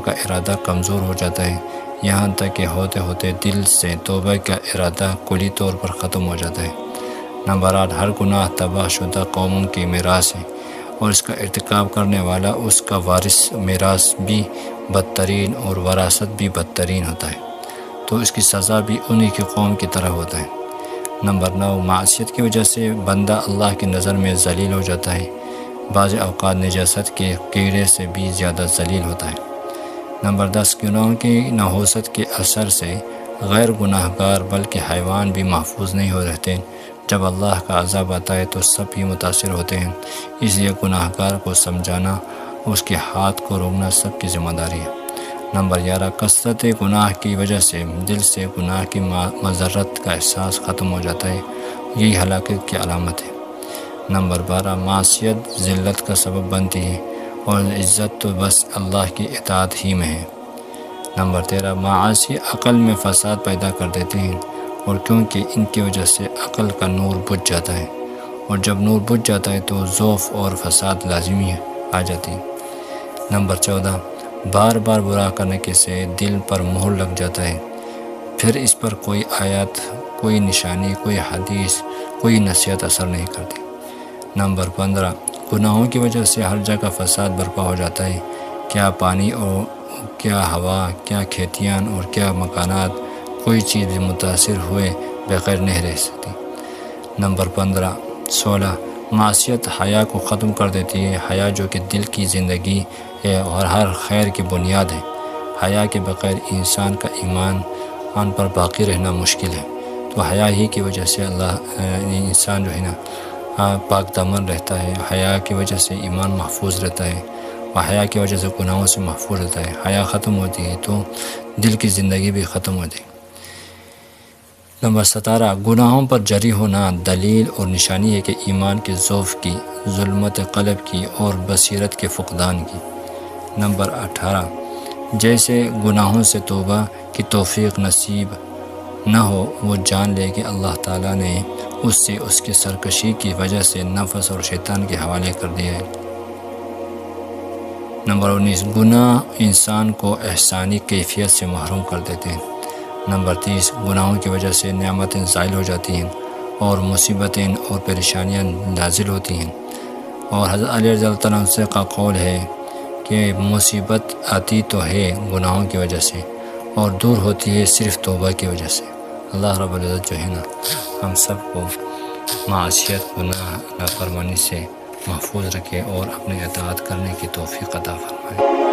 کا ارادہ کمزور ہو جاتا ہے، یہاں تک کہ ہوتے ہوتے دل سے توبہ کا ارادہ کلی طور پر ختم ہو جاتا ہے۔ نمبر 8، ہر گناہ تباہ شدہ قوموں کی میراث ہے، اور اس کا ارتکاب کرنے والا اس کا وارث میراث بھی بدترین اور وراثت بھی بدترین ہوتا ہے، تو اس کی سزا بھی انہی کی قوم کی طرح ہوتا ہے۔ نمبر 9، معصیت کی وجہ سے بندہ اللہ کی نظر میں ذلیل ہو جاتا ہے، بعض اوقات نجاست کے کیڑے سے بھی زیادہ ذلیل ہوتا ہے۔ نمبر 10، گناہوں کی نحوست کے اثر سے غیر گناہ گار بلکہ حیوان بھی محفوظ نہیں ہو رہتے، جب اللہ کا عذاب آتا ہے تو سب ہی متاثر ہوتے ہیں، اس لیے گناہ گار کو سمجھانا، اس کے ہاتھ کو روکنا سب کی ذمہ داری ہے۔ نمبر 11، کثرت گناہ کی وجہ سے دل سے گناہ کی مضرت کا احساس ختم ہو جاتا ہے، یہی ہلاکت کی علامت ہے۔ نمبر 12، معصیت ذلت کا سبب بنتی ہے، اور عزت تو بس اللہ کی اطاعت ہی میں ہے۔ نمبر 13، معاصی عقل میں فساد پیدا کر دیتے ہیں، اور کیونکہ ان کی وجہ سے عقل کا نور بجھ جاتا ہے، اور جب نور بجھ جاتا ہے تو ضعف اور فساد لازمی آ جاتی ہے۔ نمبر 14، بار بار برا کرنے کے سے دل پر مہر لگ جاتا ہے، پھر اس پر کوئی آیت، کوئی نشانی، کوئی حدیث، کوئی نصیحت اثر نہیں کرتی۔ نمبر 15، گناہوں کی وجہ سے ہر جگہ فساد برپا ہو جاتا ہے، کیا پانی اور کیا ہوا، کیا کھیتیاں اور کیا مکانات، کوئی چیز بھی متاثر ہوئے بغیر نہیں رہ سکتی۔ نمبر 16، معصیت حیا کو ختم کر دیتی ہے، حیا جو کہ دل کی زندگی ہے اور ہر خیر کی بنیاد ہے۔ حیا کے بغیر انسان کا ایمان پر باقی رہنا مشکل ہے، تو حیا ہی کی وجہ سے انسان جو ہے نا پاک دامن رہتا ہے، حیا کی وجہ سے ایمان محفوظ رہتا ہے، اور حیا کی وجہ سے گناہوں سے محفوظ رہتا ہے۔ حیا ختم ہوتی ہے تو دل کی زندگی بھی ختم ہوتی ہے۔ نمبر 17، گناہوں پر جری ہونا دلیل اور نشانی ہے کہ ایمان کے ضعف کی، ظلمت قلب کی اور بصیرت کے فقدان کی۔ نمبر 18، جیسے گناہوں سے توبہ کی توفیق نصیب نہ ہو، وہ جان لے کہ اللہ تعالیٰ نے اس سے اس کی سرکشی کی وجہ سے نفس اور شیطان کے حوالے کر دیا ہے۔ نمبر 19، گناہ انسان کو احسانی کیفیت سے محروم کر دیتے ہیں۔ نمبر 30، گناہوں کی وجہ سے نعمتیں زائل ہو جاتی ہیں، اور مصیبتیں اور پریشانیاں نازل ہوتی ہیں، اور حضرت علی رضی اللہ عنہ سے کا قول ہے کہ مصیبت آتی تو ہے گناہوں کی وجہ سے، اور دور ہوتی ہے صرف توبہ کی وجہ سے۔ اللہ رب العزت جو ہے نا ہم سب کو معصیت، گناہ، نافرمانی سے محفوظ رکھے اور اپنے اطاعت کرنے کی توفیق عطا فرمائے۔